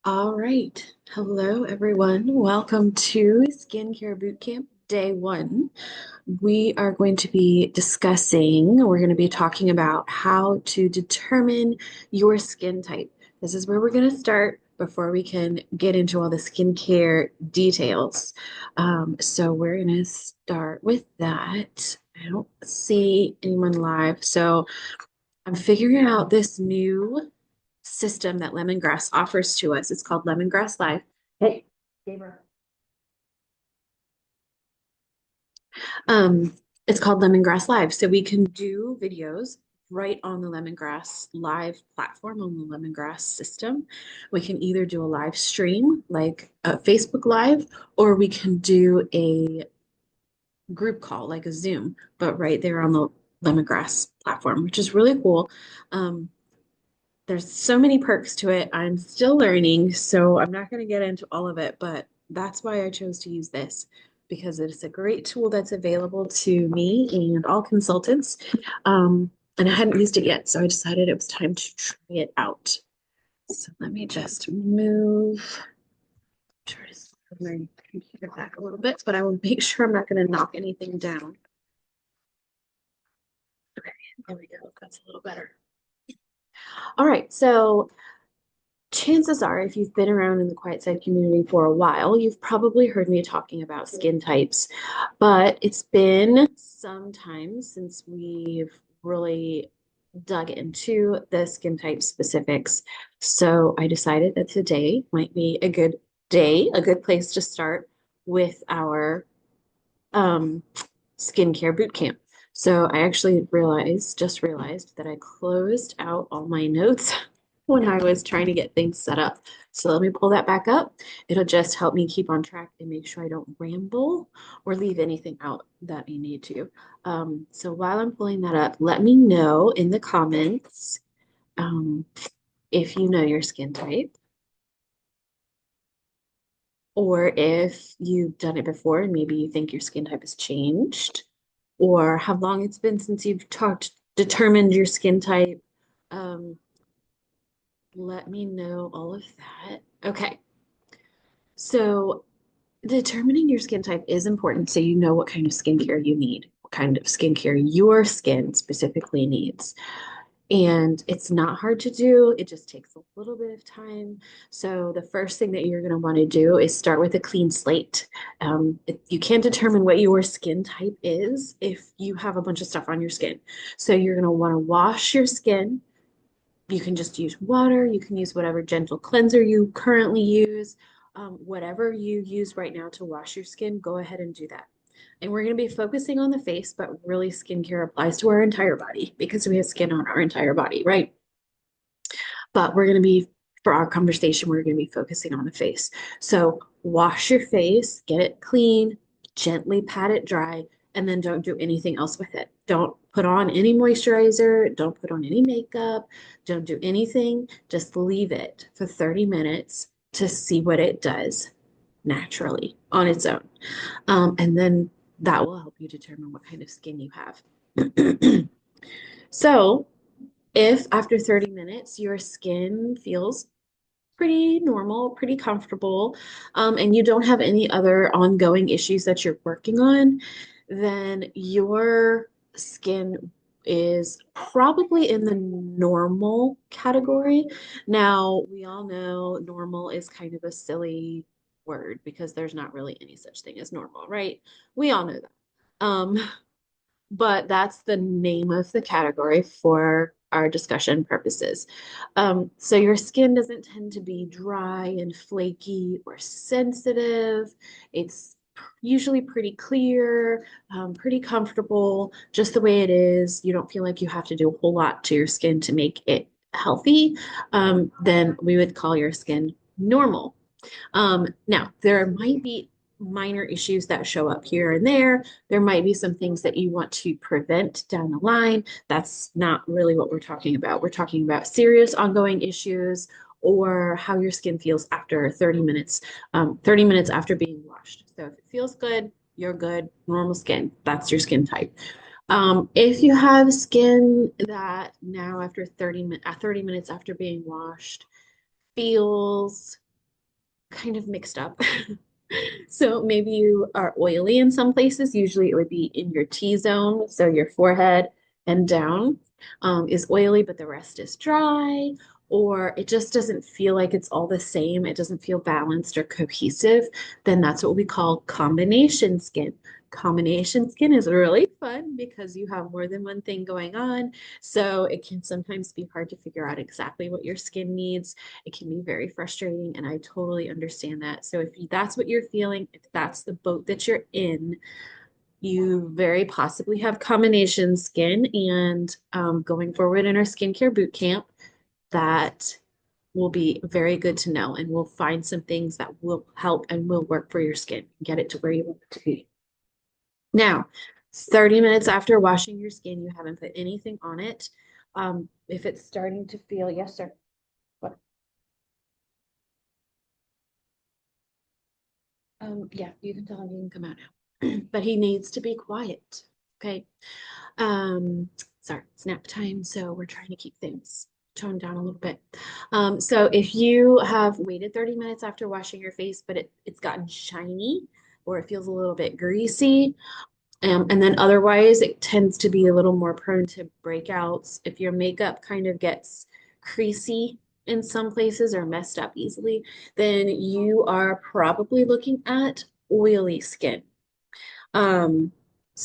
All right. Hello, everyone. Welcome to Skincare Bootcamp Day 1. We're going to be talking about how to determine your skin type. This is where we're going to start before we can get into all the skincare details. So we're going to start with that. I don't see anyone live. So I'm figuring out this new system that Lemongrass offers to us. It's called Lemongrass Live. Hey, Gamer. Um, it's called Lemongrass Live. So we can do videos right on the Lemongrass Live platform on the Lemongrass system. We can either do a live stream like a Facebook Live, or we can do a group call like a Zoom, but right there on the Lemongrass platform, which is really cool. Um, there's so many perks to it. I'm still learning, so I'm not going to get into all of it, but that's why I chose to use this because it's a great tool that's available to me and all consultants. And I hadn't used it yet, so I decided it was time to try it out. So let me just try to move my computer back a little bit, but I will make sure I'm not going to knock anything down. Okay, there we go. That's a little better. All right, so chances are, if you've been around in the Quiet Side community for a while, you've probably heard me talking about skin types, but it's been some time since we've really dug into the skin type specifics. So I decided that today might be a good day, a good place to start with our um, skincare boot camp. So I actually just realized that I closed out all my notes when I was trying to get things set up. So let me pull that back up. It'll just help me keep on track and make sure I don't ramble or leave anything out that I need to. So while I'm pulling that up, let me know in the comments um, if you know your skin type or if you've done it before and maybe you think your skin type has changed or how long it's been since you've determined your skin type. Um, let me know all of that. Okay. So determining your skin type is important so you know what kind of skincare you need, what kind of skincare your skin specifically needs. And it's not hard to do. It just takes a little bit of time. So the first thing that you're going to want to do is start with a clean slate. You can't determine what your skin type is if you have a bunch of stuff on your skin. So you're going to want to wash your skin. You can just use water. You can use whatever gentle cleanser you currently use. Whatever you use right now to wash your skin, go ahead and do that. And we're going to be focusing on the face, but really skincare applies to our entire body because we have skin on our entire body, right? But for our conversation, we're going to be focusing on the face. So wash your face, get it clean, gently pat it dry, and then don't do anything else with it. Don't put on any moisturizer, don't put on any makeup, don't do anything. Just leave it for 30 minutes to see what it does naturally on its own. And then that will help you determine what kind of skin you have. So, if after 30 minutes your skin feels pretty normal, pretty comfortable, and you don't have any other ongoing issues that you're working on, then your skin is probably in the normal category. Now, we all know normal is kind of a silly word because there's not really any such thing as normal, right? We all know that. Um, but that's the name of the category for our discussion purposes. So your skin doesn't tend to be dry and flaky or sensitive. It's usually pretty clear, pretty comfortable, just the way it is. You don't feel like you have to do a whole lot to your skin to make it healthy. Then we would call your skin normal. Now, there might be minor issues that show up here and there. There might be some things that you want to prevent down the line. That's not really what we're talking about. We're talking about serious ongoing issues or how your skin feels after 30 minutes after being washed. So if it feels good, you're good, normal skin. That's your skin type. If you have skin that now after 30 minutes after being washed feels kind of mixed up. So maybe you are oily in some places. Usually it would be in your T-zone, so your forehead and down is oily, but the rest is dry, or it just doesn't feel like it's all the same. It doesn't feel balanced or cohesive. Then that's what we call combination skin. Combination skin is really fun because you have more than one thing going on. So it can sometimes be hard to figure out exactly what your skin needs. It can be very frustrating, and I totally understand that. So if that's what you're feeling, if that's the boat that you're in, you very possibly have combination skin. And going forward in our skincare boot camp, that will be very good to know. And we'll find some things that will help and will work for your skin, get it to where you want it to be. Now, 30 minutes after washing your skin, you haven't put anything on it. If it's starting to feel, yes, sir. What? Yeah, you can tell him he can come out now, but he needs to be quiet. Okay. Um, Sorry, it's nap time, so we're trying to keep things toned down a little bit. So if you have waited 30 minutes after washing your face, but it's gotten shiny or it feels a little bit greasy, and then otherwise it tends to be a little more prone to breakouts. If your makeup kind of gets creasy in some places or messed up easily, then you are probably looking at oily skin. Um,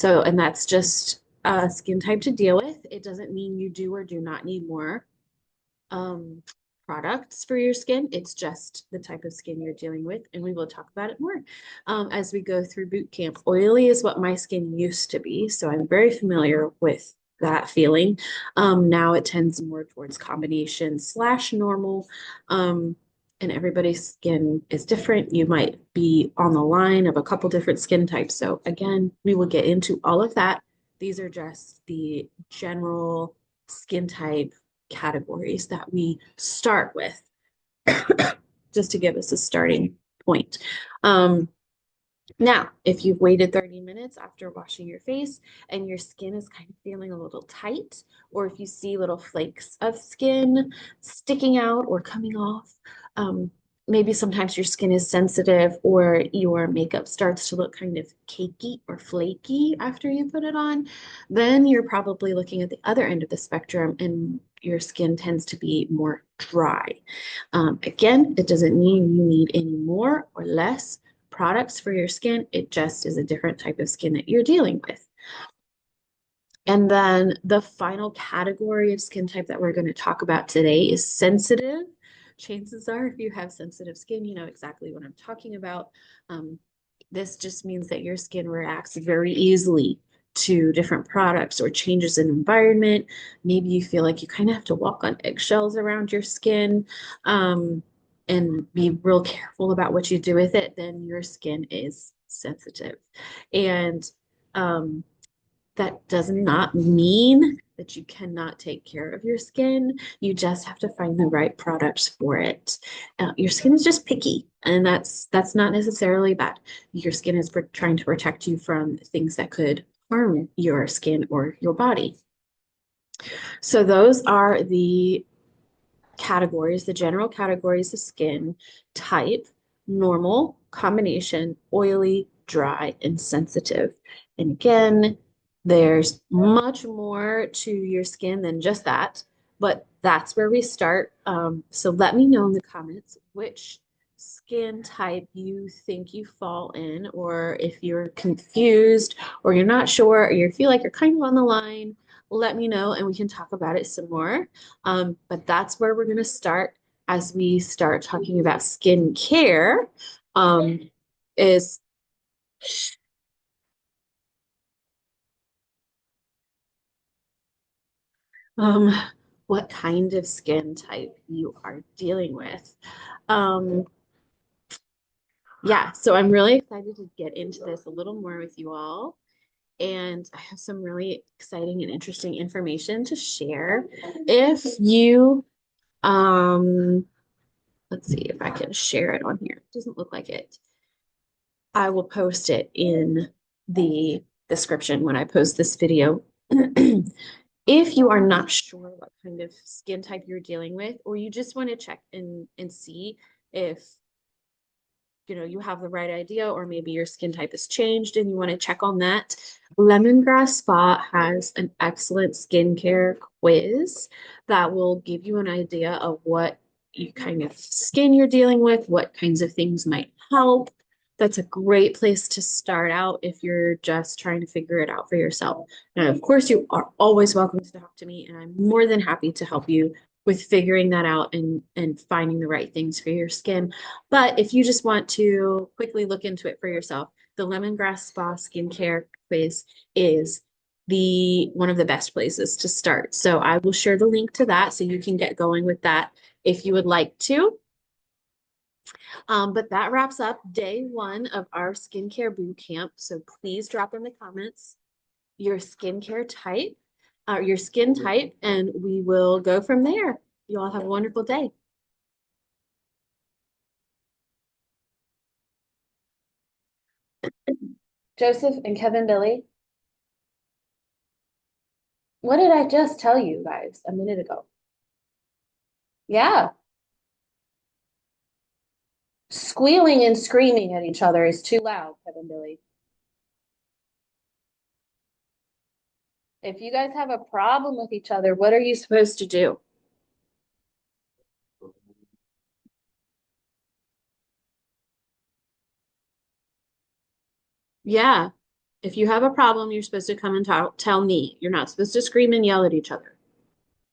and that's just a skin type to deal with. It doesn't mean you do or do not need more um, products for your skin. It's just the type of skin you're dealing with, and we will talk about it more as we go through boot camp. Oily is what my skin used to be, so I'm very familiar with that feeling. Now it tends more towards combination slash normal. And everybody's skin is different. You might be on the line of a couple different skin types. So again, we will get into all of that. These are just the general skin type categories that we start with, just to give us a starting point. Um, Now, if you've waited 30 minutes after washing your face and your skin is kind of feeling a little tight, or if you see little flakes of skin sticking out or coming off, maybe sometimes your skin is sensitive or your makeup starts to look kind of cakey or flaky after you put it on, then you're probably looking at the other end of the spectrum and your skin tends to be more dry. Again, it doesn't mean you need any more or less products for your skin. It just is a different type of skin that you're dealing with. And then the final category of skin type that we're going to talk about today is sensitive. Chances are, if you have sensitive skin, you know exactly what I'm talking about. Um, this just means that your skin reacts very easily to different products or changes in environment. Maybe you feel like you kind of have to walk on eggshells around your skin. And be real careful about what you do with it, then your skin is sensitive. And um, that does not mean that you cannot take care of your skin. You just have to find the right products for it. Your skin is just picky, and that's not necessarily bad. Your skin is trying to protect you from things that could harm your skin or your body. So those are the categories, the general categories of skin type: normal, combination, oily, dry, and sensitive. And again, there's much more to your skin than just that, but that's where we start. So let me know in the comments which skin type you think you fall in, or if you're confused, or you're not sure, or you feel like you're kind of on the line, let me know and we can talk about it some more. But that's where we're going to start as we start talking about skincare. Is um, what kind of skin type you are dealing with. Um, yeah, so I'm really excited to get into this a little more with you all. And I have some really exciting and interesting information to share. If you, let's see if I can share it on here. It doesn't look like it. I will post it in the description when I post this video. If you are not sure what kind of skin type you're dealing with, or you just want to check and see if you have the right idea, or maybe your skin type has changed and you want to check on that, Lemongrass Spa has an excellent skincare quiz that will give you an idea of what you kind of skin you're dealing with, what kinds of things might help. That's a great place to start out if you're just trying to figure it out for yourself. Now, of course, you are always welcome to talk to me, and I'm more than happy to help you with figuring that out and finding the right things for your skin. But if you just want to quickly look into it for yourself, the Lemongrass Spa skincare quiz is the one of the best places to start. So I will share the link to that so you can get going with that if you would like to. But that wraps up day one of our skincare boot camp. So please drop in the comments your skincare type, your skin type, and we will go from there. You all have a wonderful day. Joseph and Kevin Billy, what did I just tell you guys a minute ago? Yeah, squealing and screaming at each other is too loud, Kevin Billy. If you guys have a problem with each other, what are you supposed to do? Yeah, if you have a problem, you're supposed to come and tell me. You're not supposed to scream and yell at each other.